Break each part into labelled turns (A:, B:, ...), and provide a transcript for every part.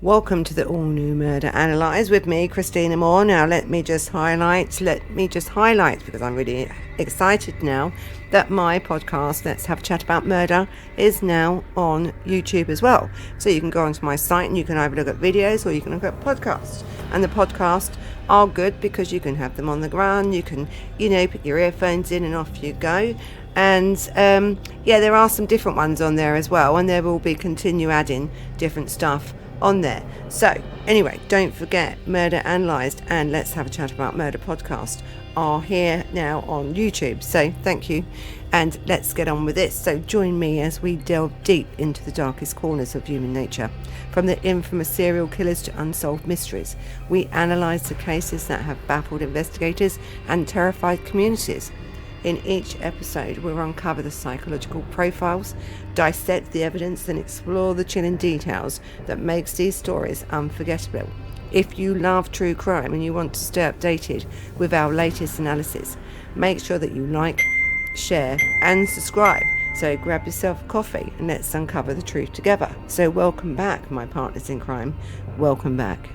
A: Welcome to the all-new Murder Analysed with me, Christina Moore. Now let me just highlight, because I'm really excited now, that my podcast, Let's Have a Chat About Murder, is now on YouTube as well. So you can go onto my site and you can either look at videos or you can look at podcasts. And the podcasts are good because you can have them on the ground, you can, put your earphones in and off you go. And there are some different ones on there as well, and there will be continue adding different stuff on there. So anyway, don't forget Murder Analysed and Let's Have a Chat About Murder podcast are here now on YouTube. So thank you, and let's get on with this. So join me as we delve deep into the darkest corners of human nature. From the infamous serial killers to unsolved mysteries, we analyse the cases that have baffled investigators and terrified communities. In each episode, we'll uncover the psychological profiles, dissect the evidence, and explore the chilling details that makes these stories unforgettable. If you love true crime and you want to stay updated with our latest analysis, make sure that you like, share, and subscribe. So grab yourself a coffee and let's uncover the truth together. So welcome back, my partners in crime. Welcome back.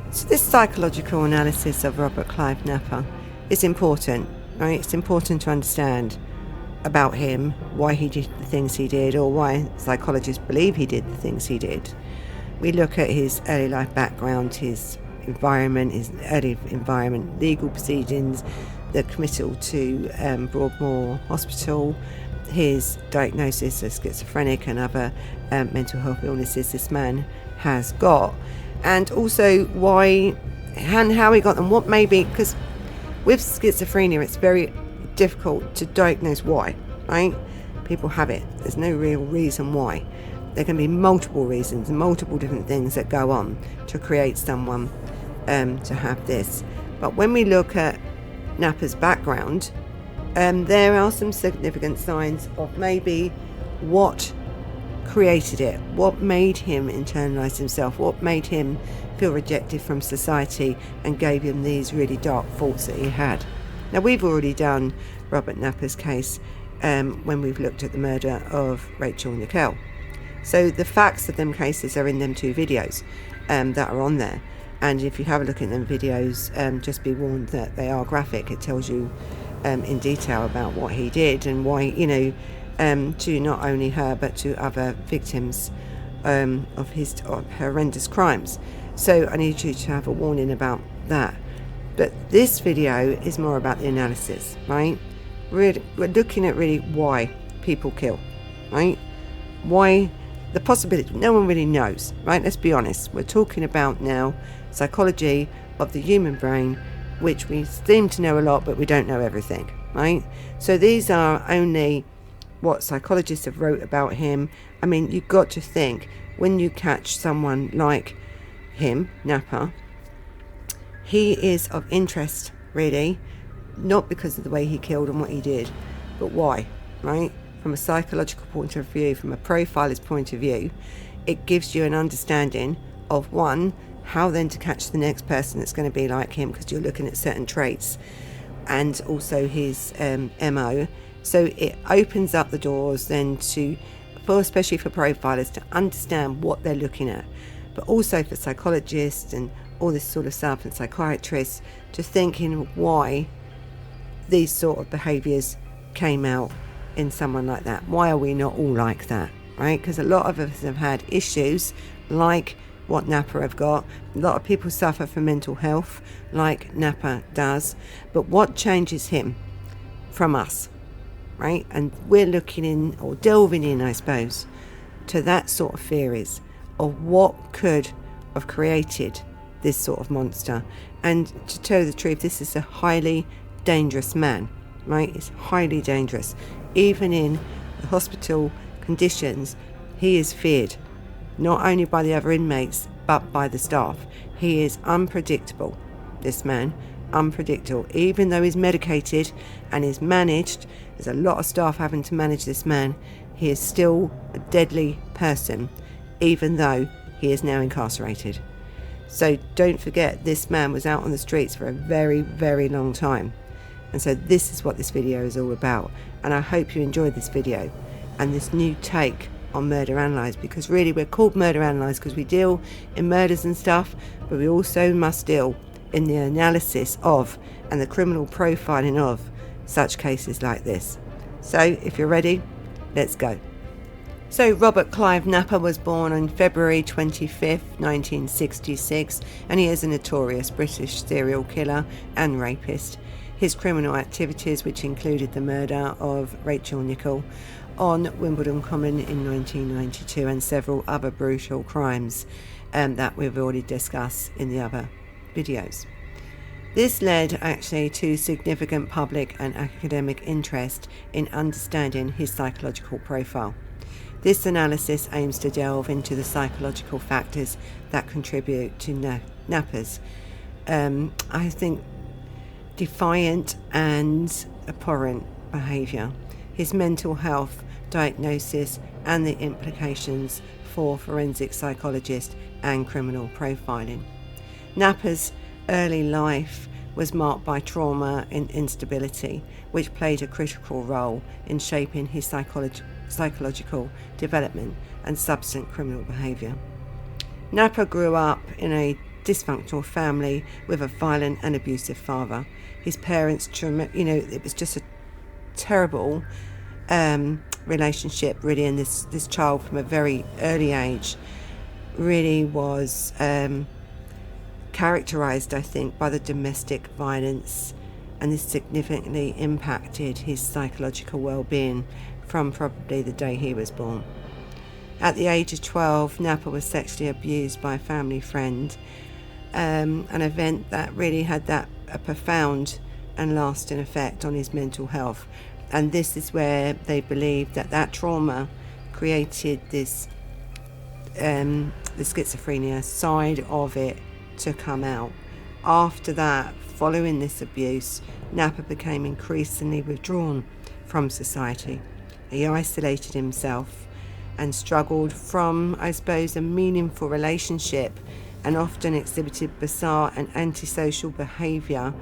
A: So this psychological analysis of Robert Clive Napper is important. Right? It's important to understand about him, why he did the things he did, or why psychologists believe he did the things he did. We look at his early life background, his environment, legal proceedings, the committal to Broadmoor Hospital, his diagnosis as schizophrenic and other mental health illnesses this man has got, and also why and how he got them. What may be, because with schizophrenia, it's very difficult to diagnose why, right? People have it. There's no real reason why. There can be multiple reasons and multiple different things that go on to create someone to have this. But when we look at Napper's background, there are some significant signs of maybe what created it, what made him internalise himself, what made him feel rejected from society and gave him these really dark thoughts that he had. Now, we've already done Robert Napper's case when we've looked at the murder of Rachel Nickell. So the facts of them cases are in them two videos that are on there. And if you have a look at them videos, just be warned that they are graphic. It tells you in detail about what he did and why, to not only her but to other victims of his horrendous crimes. So I need you to have a warning about that. But this video is more about the analysis, right? We're looking at really why people kill, right? Why the possibility, no one really knows, right? Let's be honest. We're talking about now psychology of the human brain, which we seem to know a lot, but we don't know everything, right? So these are only what psychologists have wrote about him. I mean, you've got to think, when you catch someone like him, Napper, he is of interest, really, not because of the way he killed and what he did, but why, right? From a psychological point of view, from a profiler's point of view, it gives you an understanding of, one, how then to catch the next person that's going to be like him, because you're looking at certain traits, and also his MO. So it opens up the doors then especially for profilers, to understand what they're looking at, but also for psychologists and all this sort of stuff, and psychiatrists, to think in why these sort of behaviours came out in someone like that. Why are we not all like that, right? Because a lot of us have had issues like what Napper have got. A lot of people suffer from mental health like Napper does, but what changes him from us, right? And we're looking in, or delving in, I suppose, to that sort of theories of what could have created this sort of monster. And to tell you the truth, this is a highly dangerous man, right? It's highly dangerous. Even in the hospital conditions, he is feared, not only by the other inmates, but by the staff. He is unpredictable, this man, unpredictable. Even though he's medicated and is managed, there's a lot of staff having to manage this man, he is still a deadly person, even though he is now incarcerated. So don't forget, this man was out on the streets for a very, very long time. And so this is what this video is all about. And I hope you enjoyed this video and this new take on Murder Analysed, because really we're called Murder Analysed because we deal in murders and stuff, but we also must deal in the analysis of and the criminal profiling of such cases like this. So if you're ready, let's go. So Robert Clive Napper was born on February 25th, 1966, and he is a notorious British serial killer and rapist. His criminal activities, which included the murder of Rachel Nickell on Wimbledon Common in 1992 and several other brutal crimes that we've already discussed in the other videos. This led actually to significant public and academic interest in understanding his psychological profile. This analysis aims to delve into the psychological factors that contribute to Napper's, I think, defiant and abhorrent behaviour, his mental health diagnosis, and the implications for forensic psychologists and criminal profiling. Napper's early life was marked by trauma and instability, which played a critical role in shaping his psychological development and subsequent criminal behaviour. Napper grew up in a dysfunctional family with a violent and abusive father. His parents, it was just a terrible relationship, really, and this child from a very early age really was characterized, I think, by the domestic violence, and this significantly impacted his psychological well-being from probably the day he was born. At the age of 12, Napper was sexually abused by a family friend, an event that really had a profound and lasting effect on his mental health. And this is where they believe that trauma created this the schizophrenia side of it to come out. After that, following this abuse, Napper became increasingly withdrawn from society. He isolated himself and struggled from, I suppose, a meaningful relationship, and often exhibited bizarre and antisocial behaviour,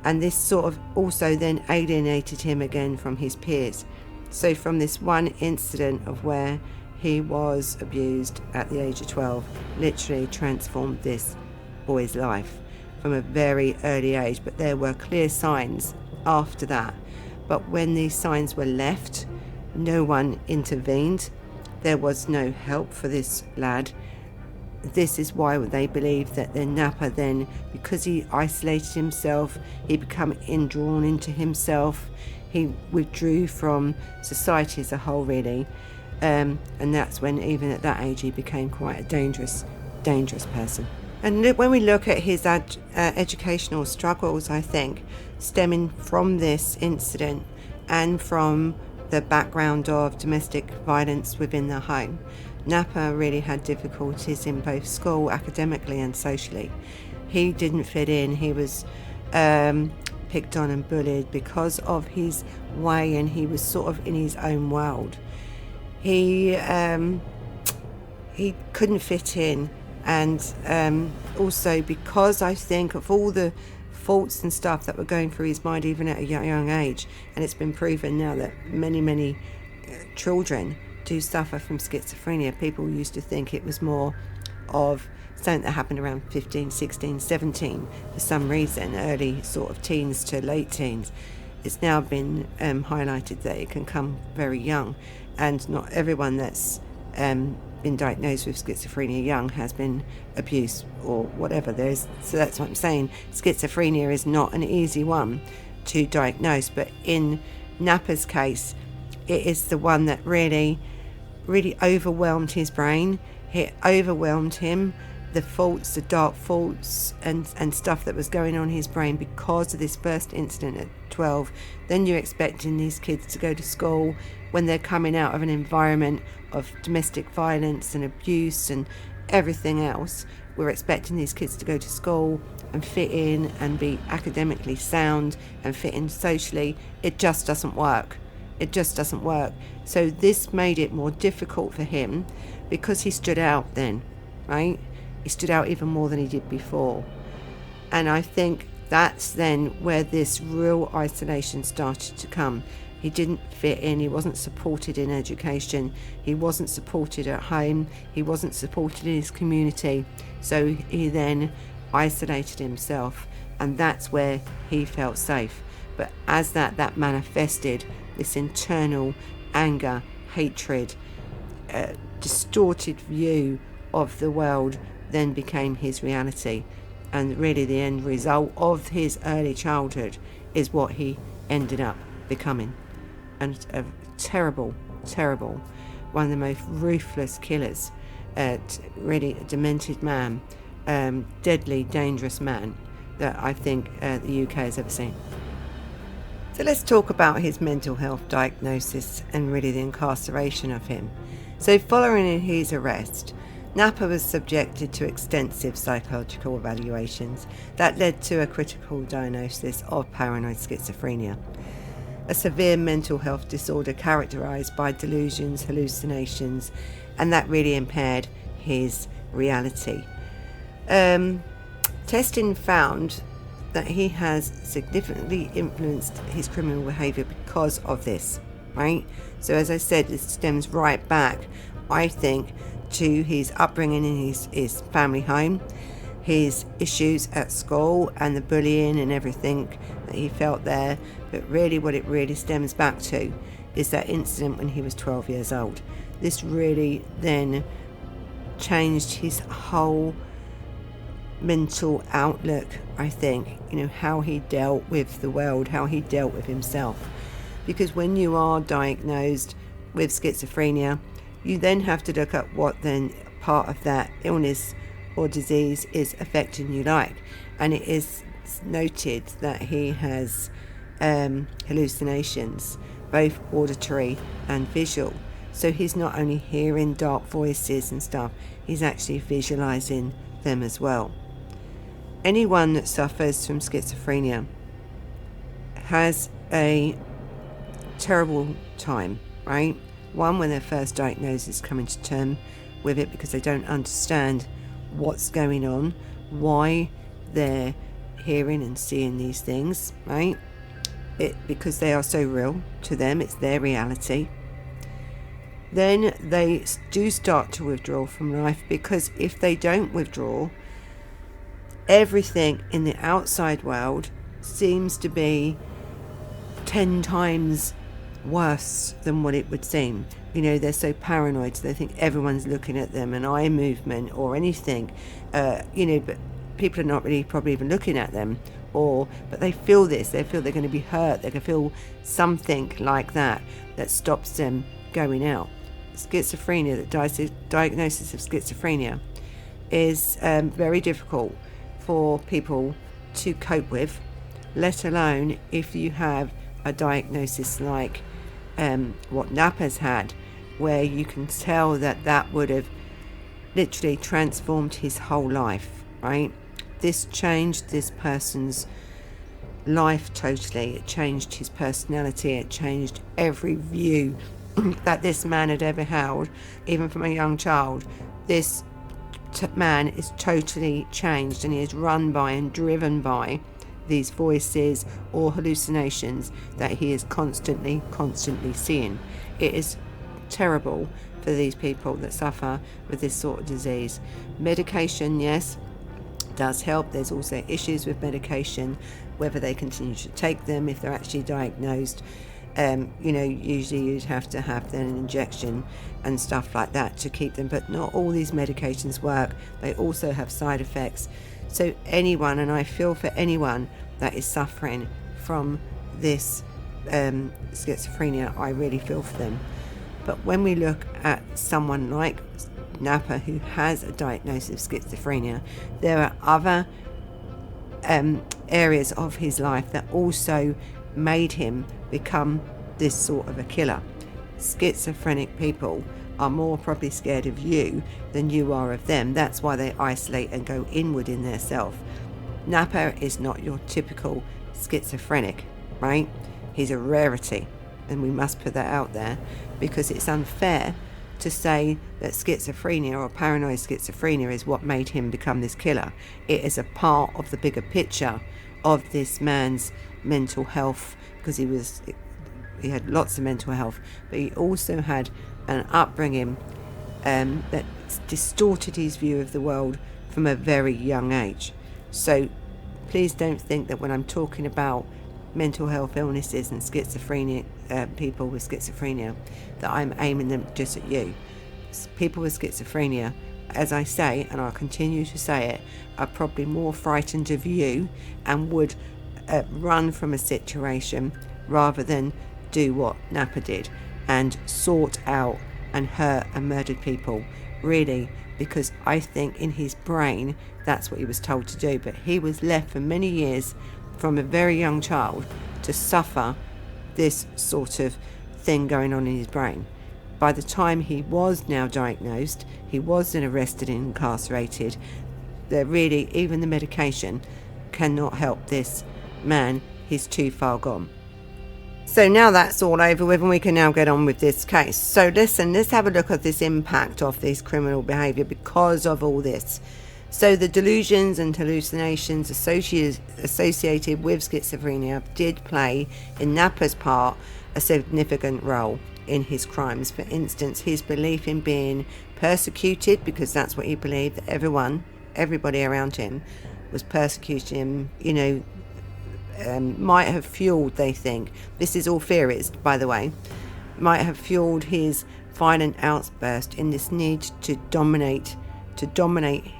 A: and this sort of also then alienated him again from his peers. So from this one incident of where he was abused at the age of 12, literally transformed this boy's life from a very early age. But there were clear signs after that. But when these signs were left, no one intervened. There was no help for this lad. This is why they believe that the Napper then, because he isolated himself, he became indrawn into himself, he withdrew from society as a whole, really, and that's when, even at that age, he became quite a dangerous person. And when we look at his educational struggles, I think, stemming from this incident and from the background of domestic violence within the home, Napper really had difficulties in both school, academically and socially. He didn't fit in. He was picked on and bullied because of his way, and he was sort of in his own world. He couldn't fit in, and also because, I think, of all the thoughts and stuff that were going through his mind even at a young age, and it's been proven now that many children do suffer from schizophrenia. People used to think it was more of something that happened around 15, 16, 17 for some reason, early sort of teens to late teens. It's now been highlighted that it can come very young, and not everyone that's been diagnosed with schizophrenia young has been abused or whatever. So that's what I'm saying. Schizophrenia is not an easy one to diagnose, but in Napper's case, it is the one that really overwhelmed his brain. It overwhelmed him, the thoughts, the dark thoughts and stuff that was going on in his brain because of this first incident at 12. Then you're expecting these kids to go to school when they're coming out of an environment of domestic violence and abuse and everything else. We're expecting these kids to go to school and fit in and be academically sound and fit in socially. It just doesn't work. So this made it more difficult for him because he stood out then, right? He stood out even more than he did before. And I think That's then where this real isolation started to come. He didn't fit in, he wasn't supported in education, he wasn't supported at home, he wasn't supported in his community, so he then isolated himself, and that's where he felt safe. But as that manifested, this internal anger, hatred, distorted view of the world then became his reality. And really the end result of his early childhood is what he ended up becoming. And a terrible, one of the most ruthless killers, really a demented man, deadly, dangerous man that I think the UK has ever seen. So let's talk about his mental health diagnosis and really the incarceration of him. So following his arrest, Napper was subjected to extensive psychological evaluations that led to a critical diagnosis of paranoid schizophrenia, a severe mental health disorder characterized by delusions, hallucinations, and that really impaired his reality. Testing found that he has significantly influenced his criminal behaviour because of this, right? So as I said, this stems right back, I think, to his upbringing in his family home, his issues at school and the bullying and everything that he felt there. But really what it really stems back to is that incident when he was 12 years old. This really then changed his whole mental outlook, I think, how he dealt with the world, how he dealt with himself. Because when you are diagnosed with schizophrenia, you then have to look at what then part of that illness or disease is affecting you like. And it is noted that he has hallucinations, both auditory and visual. So he's not only hearing dark voices and stuff, he's actually visualizing them as well. Anyone that suffers from schizophrenia has a terrible time, right? One, when their first diagnosis coming to terms with it because they don't understand what's going on, why they're hearing and seeing these things, right? Because they are so real to them, it's their reality. Then they do start to withdraw from life, because if they don't withdraw, everything in the outside world seems to be 10 times worse than what it would seem. They're so paranoid, so they think everyone's looking at them, an eye movement or anything, but people are not really probably even looking at them, but they feel this, they feel they're going to be hurt, they can feel something like that stops them going out. Schizophrenia, the diagnosis of schizophrenia is very difficult for people to cope with, let alone if you have a diagnosis like what Napper's had, where you can tell that would have literally transformed his whole life, right? This changed this person's life totally. It changed his personality. It changed every view that this man had ever held, even from a young child. This man is totally changed, and he is run by and driven by these voices or hallucinations that he is constantly seeing. It is terrible for these people that suffer with this sort of disease. Medication, yes, does help. There's also issues with medication, whether they continue to take them if they're actually diagnosed. Usually you'd have to have then an injection and stuff like that to keep them, but not all these medications work. They also have side effects. So anyone, and I feel for anyone that is suffering from this schizophrenia, I really feel for them. But when we look at someone like Napper who has a diagnosis of schizophrenia, there are other areas of his life that also made him become this sort of a killer. Schizophrenic people are more probably scared of you than you are of them. That's why they isolate and go inward in their self. Napper is not your typical schizophrenic, right? He's a rarity, and we must put that out there, because it's unfair to say that schizophrenia or paranoid schizophrenia is what made him become this killer. It is a part of the bigger picture of this man's mental health, because he had lots of mental health, but he also had an upbringing that distorted his view of the world from a very young age. So please don't think that when I'm talking about mental health illnesses and schizophrenia, people with schizophrenia, that I'm aiming them just at you. People with schizophrenia, as I say, and I'll continue to say it, are probably more frightened of you and would run from a situation rather than do what Napper did and sought out and hurt and murdered people, really, because I think in his brain that's what he was told to do. But he was left for many years from a very young child to suffer this sort of thing going on in his brain. By the time he was now diagnosed, he was then arrested and incarcerated. Really, even the medication cannot help this man. He's too far gone. So now that's all over with, and we can now get on with this case. So listen, let's have a look at this impact of this criminal behaviour because of all this. So the delusions and hallucinations associated with schizophrenia did play, in Napper's part, a significant role in his crimes. For instance, his belief in being persecuted, because that's what he believed, that everybody around him was persecuting him, might have fueled, they think, this is all theorist, by the way, might have fueled his violent outburst in this need to dominate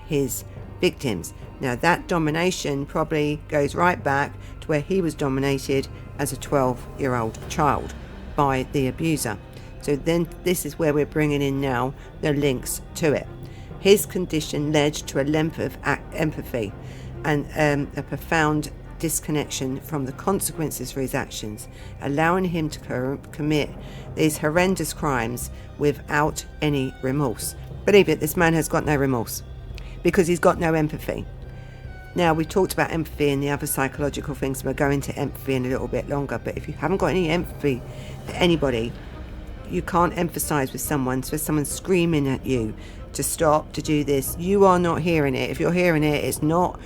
A: his victims. Now that domination probably goes right back to where he was dominated as a 12-year-old child by the abuser. So then this is where we're bringing in now the links to it. His condition led to a length of empathy and a profound disconnection from the consequences for his actions, allowing him to commit these horrendous crimes without any remorse. Believe it, this man has got no remorse because he's got no empathy. Now, we talked about empathy and the other psychological things, and we'll go into empathy in a little bit longer, but if you haven't got any empathy for anybody, you can't empathise with someone. So if someone's screaming at you to stop, to do this, you are not hearing it. If you're hearing it, it's not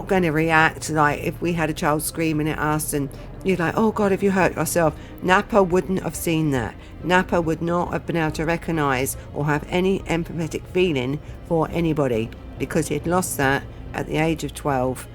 A: going to react like if we had a child screaming at us and you're like, oh God, have you hurt yourself? Napper wouldn't have seen that. Napper would not have been able to recognise or have any empathetic feeling for anybody because he'd lost that at the age of 12,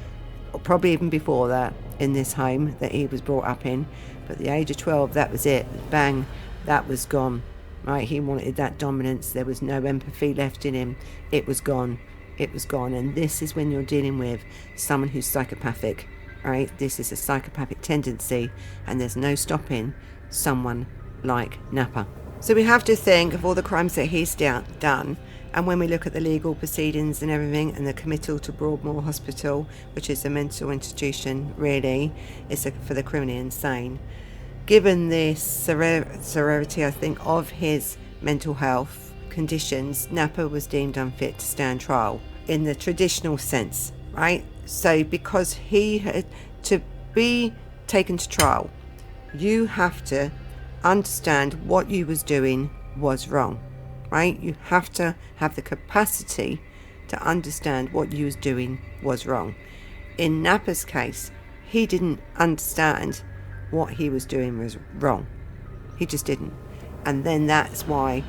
A: or probably even before that, in this home that he was brought up in. But at the age of 12, that was it. Bang, that was gone. Right? He wanted that dominance. There was no empathy left in him. It was gone. It was gone. And this is when you're dealing with someone who's psychopathic, right? This is a psychopathic tendency, and there's no stopping someone like Napper. So we have to think of all the crimes that he's done, and when we look at the legal proceedings and everything, and the committal to Broadmoor Hospital, which is a mental institution, really, it's for the criminally insane. Given the severity, I think, of his mental health conditions, Napper was deemed unfit to stand trial in the traditional sense, right? So because he had to be taken to trial, you have to understand what you was doing was wrong, right? You have to have the capacity to understand what you was doing was wrong. In Napper's case, he didn't understand what he was doing was wrong. He just didn't. And then that's why,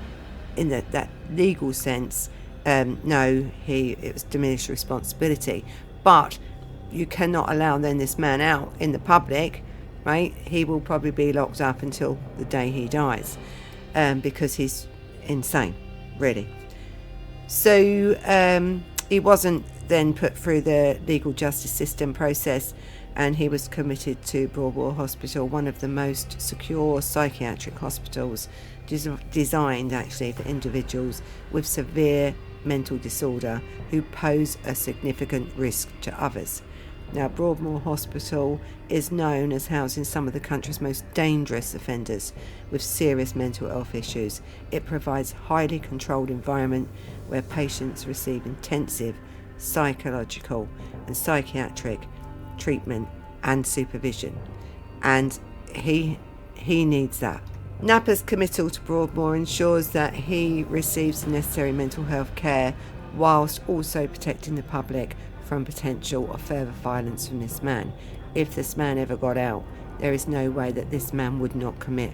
A: in that legal sense, it was diminished responsibility. But you cannot allow then this man out in the public, right? He will probably be locked up until the day he dies, because he's insane, really. So he wasn't then put through the legal justice system process, and he was committed to Broadmoor Hospital, one of the most secure psychiatric hospitals designed actually for individuals with severe mental disorder who pose a significant risk to others. Now, Broadmoor Hospital is known as housing some of the country's most dangerous offenders with serious mental health issues. It provides a highly controlled environment where patients receive intensive psychological and psychiatric treatment and supervision, and he needs that. Napper's committal to Broadmoor ensures that he receives the necessary mental health care whilst also protecting the public from potential of further violence from this man. If this man ever got out, there is no way that this man would not commit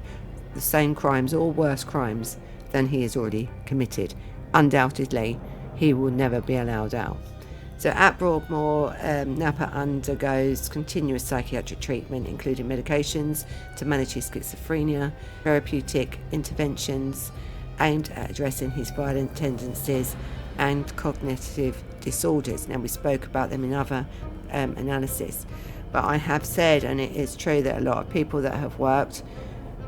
A: the same crimes or worse crimes than he has already committed. Undoubtedly, he will never be allowed out. So at Broadmoor, Napper undergoes continuous psychiatric treatment, including medications to manage his schizophrenia, therapeutic interventions aimed at addressing his violent tendencies and cognitive disorders. Now, we spoke about them in other analysis, but I have said, and it is true, that a lot of people that have worked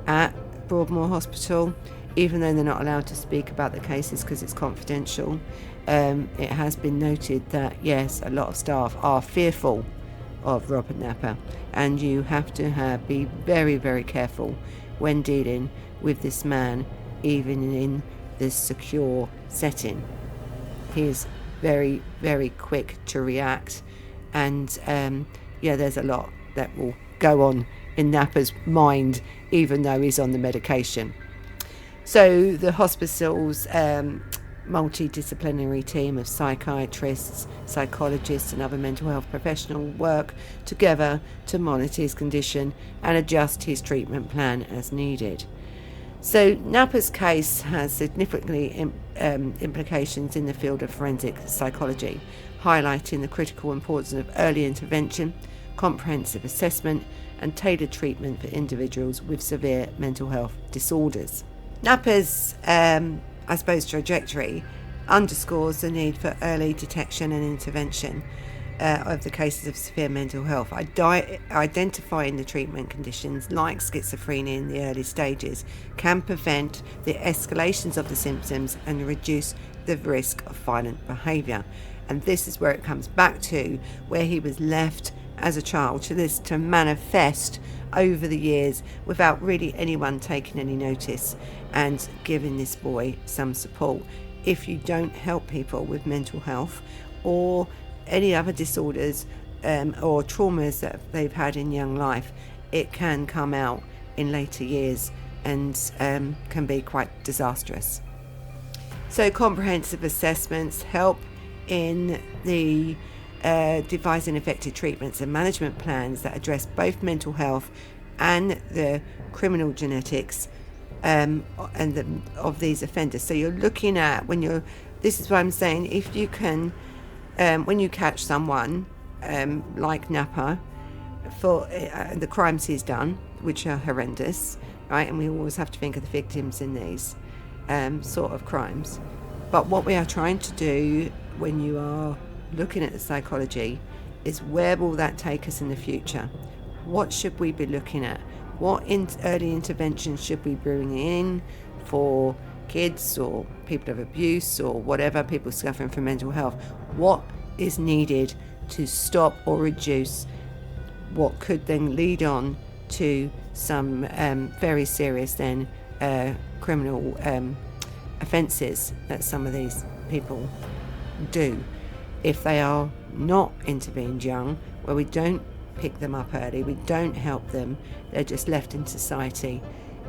A: at Broadmoor Hospital, even though they're not allowed to speak about the cases because it's confidential, it has been noted that, yes, a lot of staff are fearful of Robert Napper, and you have to be very, very careful when dealing with this man, even in this secure setting. He is very, very quick to react, and there's a lot that will go on in Napper's mind, even though he's on the medication. So the hospital's multidisciplinary team of psychiatrists, psychologists and other mental health professionals work together to monitor his condition and adjust his treatment plan as needed. So Napper's case has significant implications in the field of forensic psychology, highlighting the critical importance of early intervention, comprehensive assessment and tailored treatment for individuals with severe mental health disorders. Napper's trajectory underscores the need for early detection and intervention of the cases of severe mental health. Identifying the treatment conditions like schizophrenia in the early stages can prevent the escalations of the symptoms and reduce the risk of violent behaviour. And this is where it comes back to where he was left as a child to manifest over the years without really anyone taking any notice and giving this boy some support. If you don't help people with mental health or any other disorders or traumas that they've had in young life, it can come out in later years and can be quite disastrous. So comprehensive assessments help in the devising effective treatments and management plans that address both mental health and the criminal genetics of these offenders. So you're looking at this is what I'm saying, if you can, when you catch someone like Napper for the crimes he's done, which are horrendous, right? And we always have to think of the victims in these sort of crimes. But what we are trying to do when you are looking at the psychology is, where will that take us in the future? What should we be looking at? What early interventions should we bring in for kids or people of abuse or whatever, people suffering from mental health? What is needed to stop or reduce what could then lead on to some very serious criminal offences that some of these people do if they are not intervened young, where we don't pick them up early, we don't help them, they're just left in society.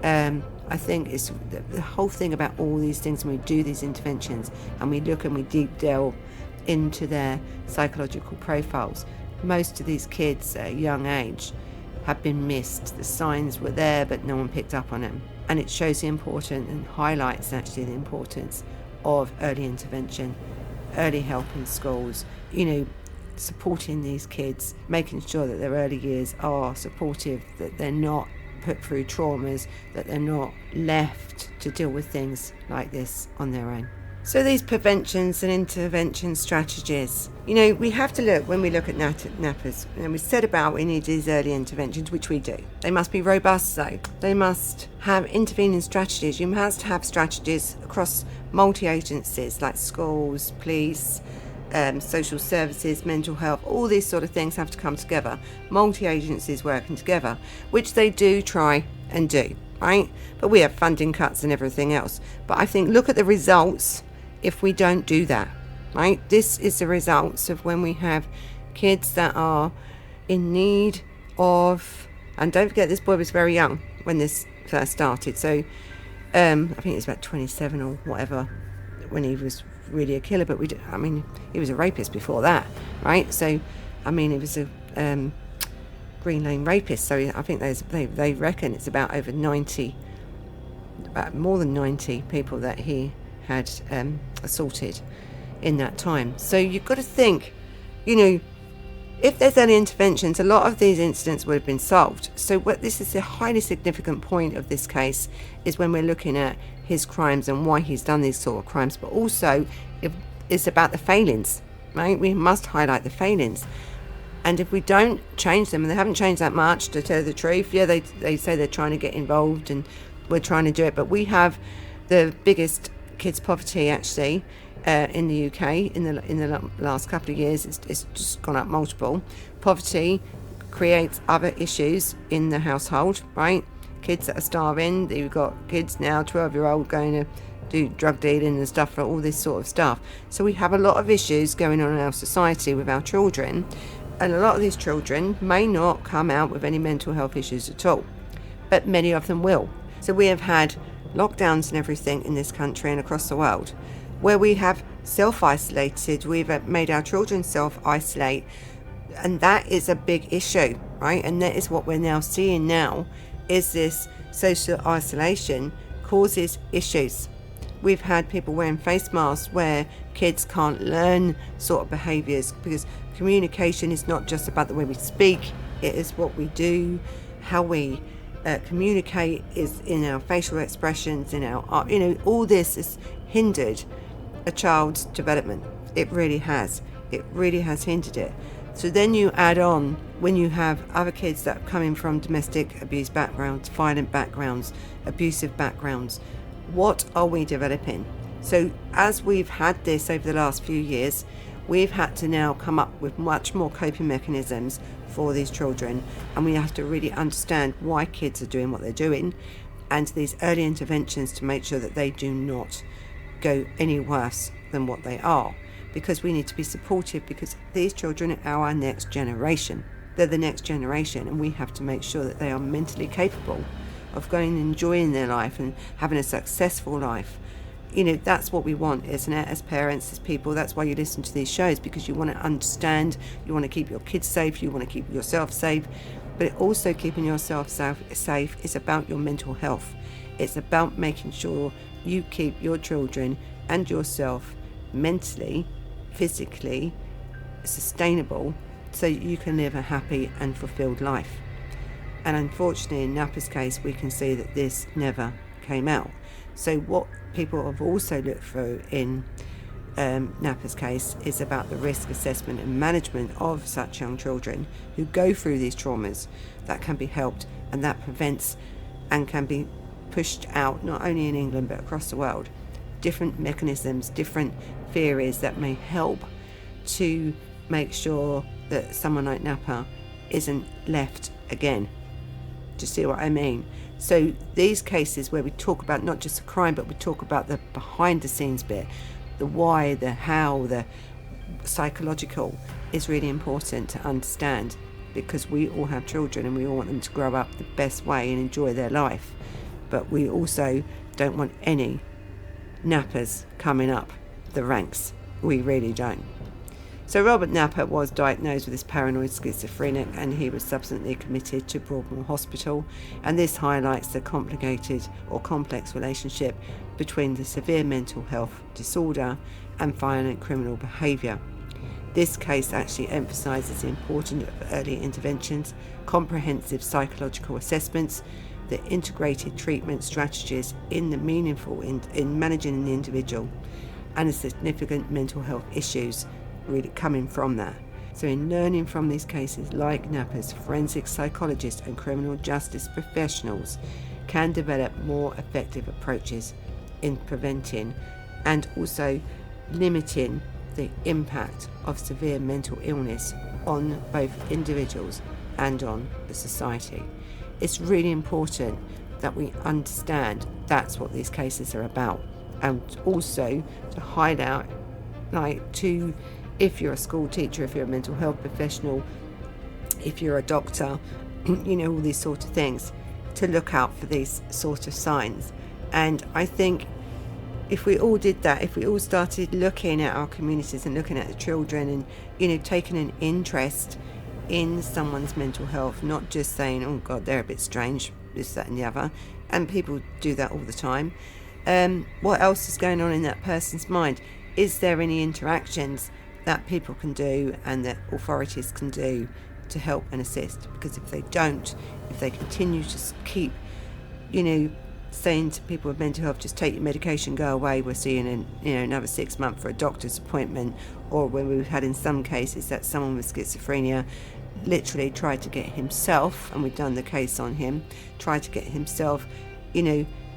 A: I think it's the whole thing about all these things when we do these interventions and we look and we deep delve into their psychological profiles. Most of these kids at a young age have been missed. The signs were there but no one picked up on them, and it shows the importance and highlights actually the importance of early intervention, early help in schools, supporting these kids, making sure that their early years are supportive, that they're not put through traumas, that they're not left to deal with things like this on their own. So these preventions and intervention strategies, we have to look, when we look at Nappers, and we said about we need these early interventions, which we do. They must be robust though. They must have intervening strategies. You must have strategies across multi-agencies like schools, police, social services, mental health, all these sort of things have to come together. Multi-agencies working together, which they do try and do, right? But we have funding cuts and everything else. But I think look at the results if we don't do that, right? This is the results of when we have kids that are in need of, and don't forget this boy was very young when this first started. So I think he was about 27 or whatever when he was really a killer, but he was a rapist before that. right? So, I mean, it was a Green Lane rapist, so I think they reckon it's about more than 90 people that he had assaulted in that time. So you've got to think, if there's any interventions, a lot of these incidents would have been solved. So this is a highly significant point of this case, is when we're looking at his crimes and why he's done these sort of crimes, but also it's about the failings, right? We must highlight the failings. And if we don't change them, and they haven't changed that much, to tell the truth, they say they're trying to get involved and we're trying to do it, but we have the biggest kids poverty actually in the UK in the last couple of years. It's just gone up multiple. Poverty creates other issues in the household, right? Kids that are starving. You've got kids now, 12-year-old, going to do drug dealing and stuff, for all this sort of stuff. So we have a lot of issues going on in our society with our children, and a lot of these children may not come out with any mental health issues at all, but many of them will. So we have had lockdowns and everything in this country and across the world, where we have self-isolated, we've made our children self-isolate, and that is a big issue, right? And that is what we're now seeing now, is this social isolation causes issues. We've had people wearing face masks where kids can't learn sort of behaviours, because communication is not just about the way we speak, it is what we do, how we communicate is in our facial expressions, in our art. All this has hindered a child's development. It really has hindered it. So then you add on, when you have other kids that are coming from domestic abuse backgrounds, violent backgrounds, abusive backgrounds, what are we developing? So as we've had this over the last few years, we've had to now come up with much more coping mechanisms for these children, and we have to really understand why kids are doing what they're doing, and these early interventions to make sure that they do not go any worse than what they are, because we need to be supportive, because these children are our next generation. They're the next generation, and we have to make sure that they are mentally capable of going and enjoying their life and having a successful life. That's what we want, isn't it? As parents, as people, that's why you listen to these shows, because you want to understand, you want to keep your kids safe, you want to keep yourself safe, but also keeping yourself safe is about your mental health. It's about making sure you keep your children and yourself mentally, physically sustainable, so you can live a happy and fulfilled life. And unfortunately, in Napper's case, we can see that this never came out. So what people have also looked through in Napper's case is about the risk assessment and management of such young children who go through these traumas, that can be helped, and that prevents and can be pushed out, not only in England but across the world. Different mechanisms, different theories that may help to make sure that someone like Napper isn't left again. Do you see what I mean? So these cases where we talk about not just the crime, but we talk about the behind the scenes bit, the why, the how, the psychological, is really important to understand, because we all have children and we all want them to grow up the best way and enjoy their life. But we also don't want any Nappers coming up the ranks. We really don't. So Robert Napper was diagnosed with this paranoid schizophrenia, and he was subsequently committed to Broadmoor Hospital, and this highlights the complicated or complex relationship between the severe mental health disorder and violent criminal behaviour. This case actually emphasises the importance of early interventions, comprehensive psychological assessments, the integrated treatment strategies in managing the individual, and the significant mental health issues really coming from that. So in learning from these cases, like Napper's, forensic psychologists and criminal justice professionals can develop more effective approaches in preventing and also limiting the impact of severe mental illness on both individuals and on the society. It's really important that we understand that's what these cases are about, and also to highlight, if you're a school teacher, if you're a mental health professional, if you're a doctor, all these sort of things, to look out for these sort of signs. And I think if we all did that, if we all started looking at our communities and looking at the children and, taking an interest in someone's mental health, not just saying, oh God, they're a bit strange, this, that and the other, and people do that all the time. What else is going on in that person's mind? Is there any interactions that people can do and that authorities can do to help and assist? Because if they don't, if they continue to keep, saying to people with mental health, just take your medication, go away, we're seeing in another 6 months for a doctor's appointment, or when we've had in some cases that someone with schizophrenia literally tried to get himself, and we've done the case on him, tried to get himself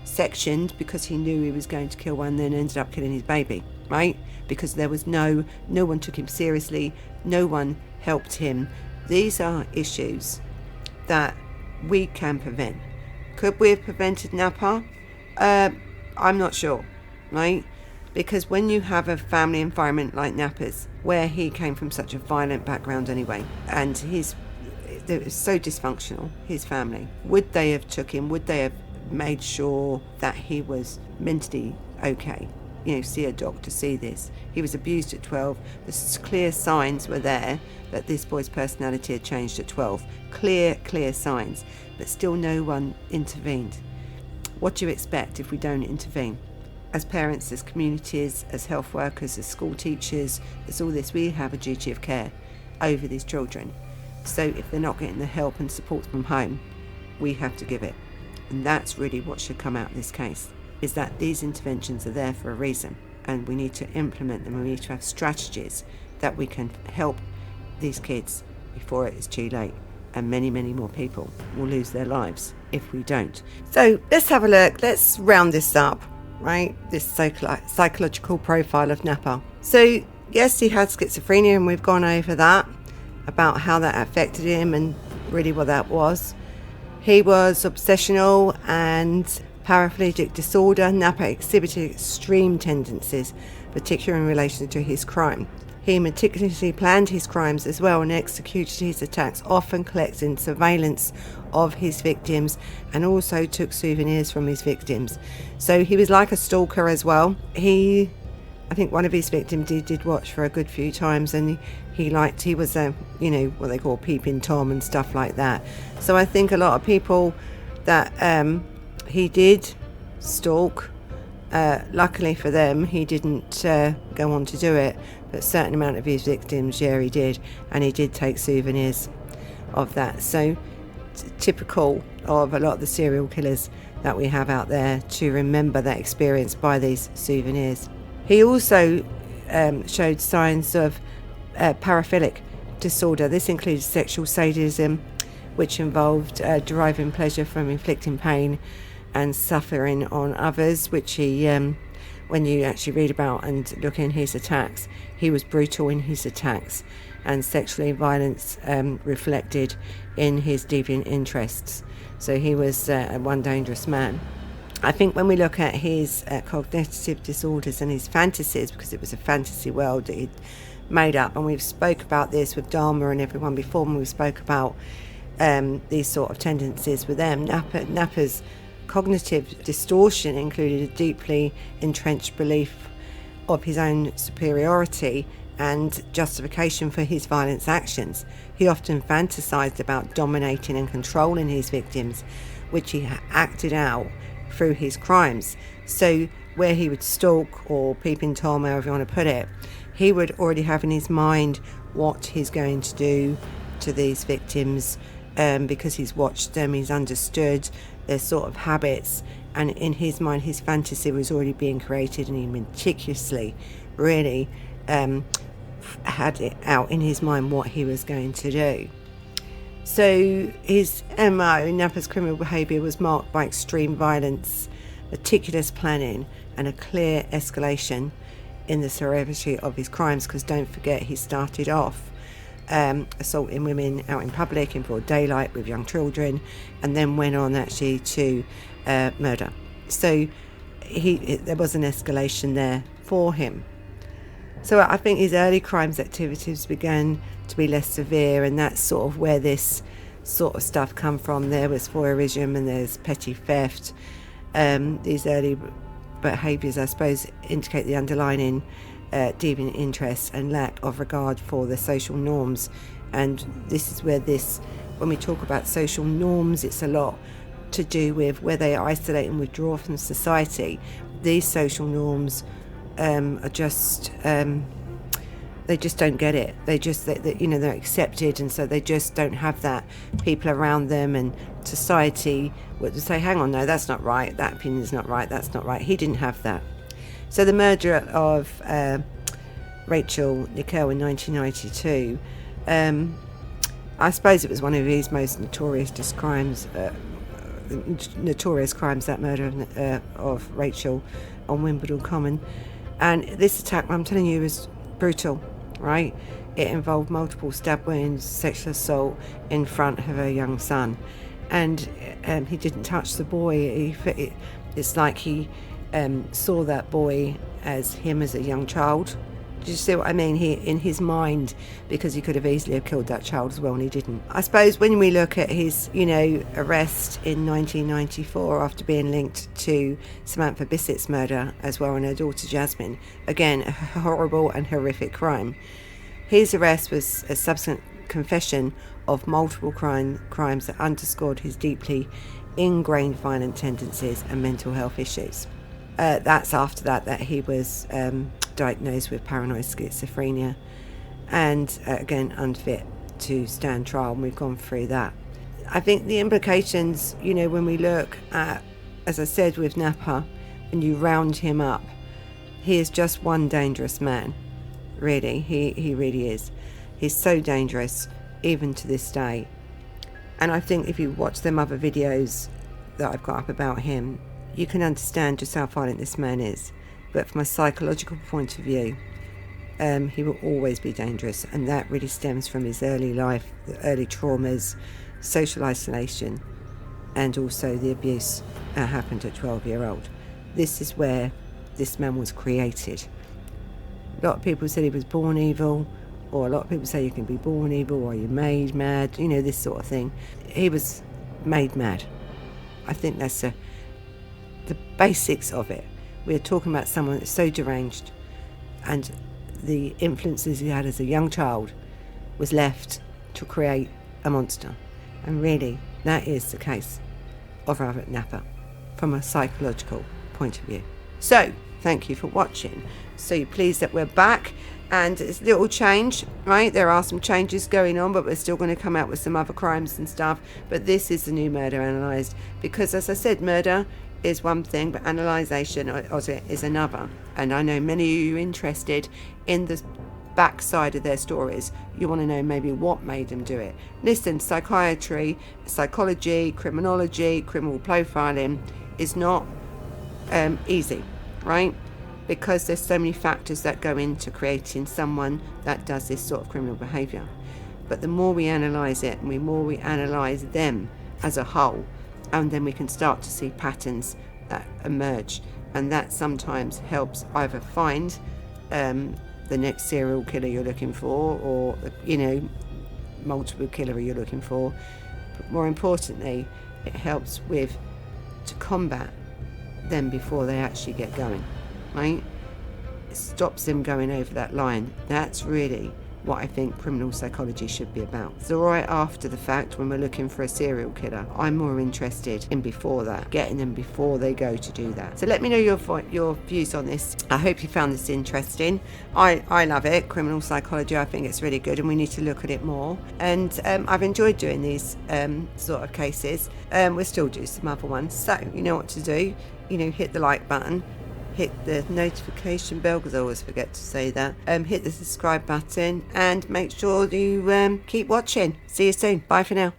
A: sectioned because he knew he was going to kill one, then ended up killing his baby, right? Because there was no one took him seriously, no one helped him. These are issues that we can prevent. Could we have prevented Napper? I'm not sure, right? Because when you have a family environment like Napper's, where he came from such a violent background anyway, and it was so dysfunctional, his family, would they have took him? Would they have made sure that he was mentally okay? See a doctor, see this. He was abused at 12. The clear signs were there that this boy's personality had changed at 12. Clear signs. But still no one intervened. What do you expect if we don't intervene? As parents, as communities, as health workers, as school teachers, as all this, we have a duty of care over these children. So if they're not getting the help and support from home, we have to give it. And that's really what should come out of this case, is that these interventions are there for a reason, and we need to implement them. We need to have strategies that we can help these kids before it is too late, and many more people will lose their lives if we don't. So let's have a look, let's round this up, right? This psychological profile of Napper. So yes, he had schizophrenia, and we've gone over that, about how that affected him and really what that was. He was obsessional and paraplegic disorder. Napper exhibited extreme tendencies, particularly in relation to his crime. He meticulously planned his crimes as well and executed his attacks, often collecting surveillance of his victims, and also took souvenirs from his victims. So he was like a stalker as well. I think one of his victims he did watch for a good few times, and he was a, what they call peeping Tom and stuff like that. So I think a lot of people that he did stalk, luckily for them, he didn't go on to do it, but a certain amount of his victims, yeah, he did, and he did take souvenirs of that. So typical of a lot of the serial killers that we have out there, to remember that experience by these souvenirs. He also showed signs of paraphilic disorder. This includes sexual sadism, which involved deriving pleasure from inflicting pain and suffering on others, which he, when you actually read about and look in his attacks, he was brutal in his attacks, and sexually violence reflected in his deviant interests. So he was one dangerous man. I think when we look at his cognitive disorders and his fantasies, because it was a fantasy world that he'd made up, and we've spoke about this with Dharma and everyone before when we spoke about these sort of tendencies with them. Napper's cognitive distortion included a deeply entrenched belief of his own superiority and justification for his violent actions. He often fantasized about dominating and controlling his victims, which he acted out through his crimes. So where he would stalk or peeping Tom, however you want to put it, he would already have in his mind what he's going to do to these victims, because he's watched them, he's understood their sort of habits, and in his mind his fantasy was already being created, and he meticulously really had it out in his mind what he was going to do. So his MO, Napper's criminal behaviour, was marked by extreme violence, meticulous planning, and a clear escalation in the severity of his crimes, because don't forget he started off assaulting women out in public in broad daylight with young children, and then went on actually to murder. So there was an escalation there for him. So I think his early crimes activities began to be less severe, and that's sort of where this sort of stuff come from. There was voyeurism and there's petty theft. These early behaviours, I suppose, indicate the underlying deviant interests and lack of regard for the social norms. And this is where when we talk about social norms, it's a lot to do with where they isolate and withdraw from society. These social norms are just they just don't get it. They're accepted, and so they just don't have that. People around them and society would say, hang on, no, that's not right, that opinion's not right, that's not right. He didn't have that. So the murder of Rachel Nickell in 1992, I suppose it was one of his most notorious crimes, that murder of Rachel on Wimbledon Common. And this attack, I'm telling you, was brutal, right? It involved multiple stab wounds, sexual assault in front of her young son. And he didn't touch the boy. It's like he saw that boy as him as a young child. Do you see what I mean? He, in his mind, because he could have easily have killed that child as well, and he didn't. I suppose when we look at his, arrest in 1994 after being linked to Samantha Bissett's murder as well, and her daughter Jasmine, again, a horrible and horrific crime. His arrest was a subsequent confession of multiple crimes that underscored his deeply ingrained violent tendencies and mental health issues. That's after that he was diagnosed with paranoid schizophrenia, and again unfit to stand trial, and we've gone through that. I think the implications, when we look at, as I said with Napper, and you round him up, he is just one dangerous man, really. He really is. He's so dangerous even to this day. And I think if you watch them other videos that I've got up about him, you can understand just how violent this man is. But from a psychological point of view, he will always be dangerous, and that really stems from his early life, the early traumas, social isolation, and also the abuse that happened at 12-year-old. This is where this man was created. A lot of people said he was born evil, or a lot of people say you can be born evil or you're made mad, this sort of thing. He was made mad. I think that's the basics of it. We're talking about someone that's so deranged, and the influences he had as a young child was left to create a monster. And really, that is the case of Clive Napper from a psychological point of view. So, thank you for watching. So you're pleased that we're back, and it's a little change, right? There are some changes going on, but we're still going to come out with some other crimes and stuff. But this is the new Murder Analysed, because as I said, murder is one thing, but analysation of it is another. And I know many of you are interested in the backside of their stories. You want to know maybe what made them do it. Listen, psychiatry, psychology, criminology, criminal profiling is not easy, right? Because there's so many factors that go into creating someone that does this sort of criminal behaviour. But the more we analyse it, and the more we analyse them as a whole, and then we can start to see patterns that emerge, and that sometimes helps either find the next serial killer you're looking for, or multiple killer you're looking for. But more importantly, it helps to combat them before they actually get going, right? It stops them going over that line. That's really what I think criminal psychology should be about. So right after the fact, when we're looking for a serial killer, I'm more interested in before that, getting them before they go to do that. So let me know your views on this. I hope you found this interesting. I love it, criminal psychology. I think it's really good, and we need to look at it more. And I've enjoyed doing these sort of cases. We'll still do some other ones. So you know what to do. Hit the like button. Hit the notification bell, because I always forget to say that. Hit the subscribe button, and make sure you keep watching. See you soon. Bye for now.